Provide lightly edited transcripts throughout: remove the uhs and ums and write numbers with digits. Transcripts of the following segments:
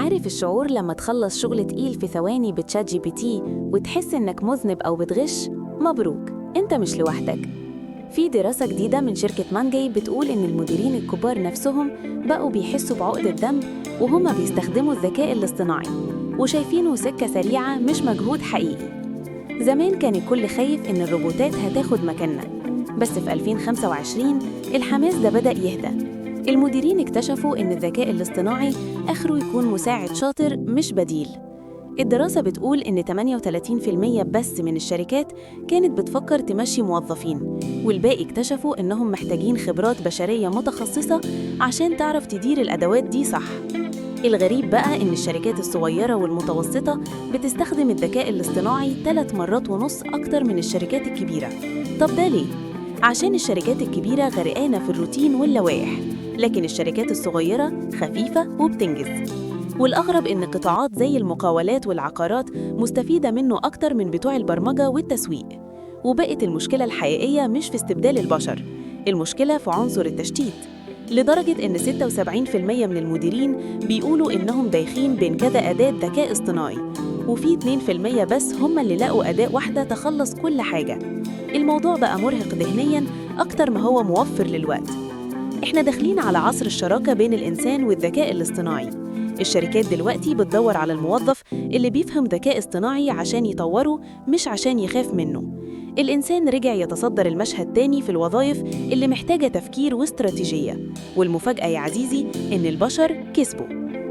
عارف الشعور لما تخلص شغل تقيل في ثواني بتشات جي بي تي وتحس إنك مذنب أو بتغش؟ مبروك، أنت مش لوحدك. في دراسة جديدة من شركة مانجاي بتقول إن المديرين الكبار نفسهم بقوا بيحسوا بعقدة ذنب وهما بيستخدموا الذكاء الاصطناعي وشايفينه سكة سريعة مش مجهود حقيقي. زمان كان الكل خايف إن الروبوتات هتاخد مكاننا، بس في 2025 الحماس ده بدأ يهدى. المديرين اكتشفوا إن الذكاء الاصطناعي آخره يكون مساعد شاطر مش بديل. الدراسة بتقول إن 38% بس من الشركات كانت بتفكر تمشي موظفين، والباقي اكتشفوا إنهم محتاجين خبرات بشرية متخصصة عشان تعرف تدير الأدوات دي صح. الغريب بقى إن الشركات الصغيرة والمتوسطة بتستخدم الذكاء الاصطناعي 3.5 مرات أكتر من الشركات الكبيرة. طب ده ليه؟ عشان الشركات الكبيرة غرقانة في الروتين واللوائح، لكن الشركات الصغيرة خفيفة وبتنجز. والأغرب إن قطاعات زي المقاولات والعقارات مستفيدة منه أكتر من بتوع البرمجة والتسويق. وبقت المشكلة الحقيقية مش في استبدال البشر، المشكلة في عنصر التشتيت، لدرجة إن 76% من المديرين بيقولوا إنهم دايخين بين كذا أداة ذكاء اصطناعي، وفي 2% بس هم اللي لقوا أداة واحدة تخلص كل حاجة. الموضوع بقى مرهق ذهنياً أكتر ما هو موفر للوقت. إحنا داخلين على عصر الشراكة بين الإنسان والذكاء الاصطناعي. الشركات دلوقتي بتدور على الموظف اللي بيفهم ذكاء اصطناعي عشان يطوره مش عشان يخاف منه. الإنسان رجع يتصدر المشهد تاني في الوظائف اللي محتاجة تفكير واستراتيجية، والمفاجأة يا عزيزي إن البشر كسبوا.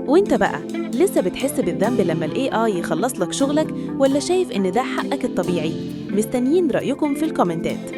وإنت بقى لسه بتحس بالذنب لما ال AI يخلص لك شغلك، ولا شايف إن ده حقك الطبيعي؟ مستنيين رأيكم في الكومنتات.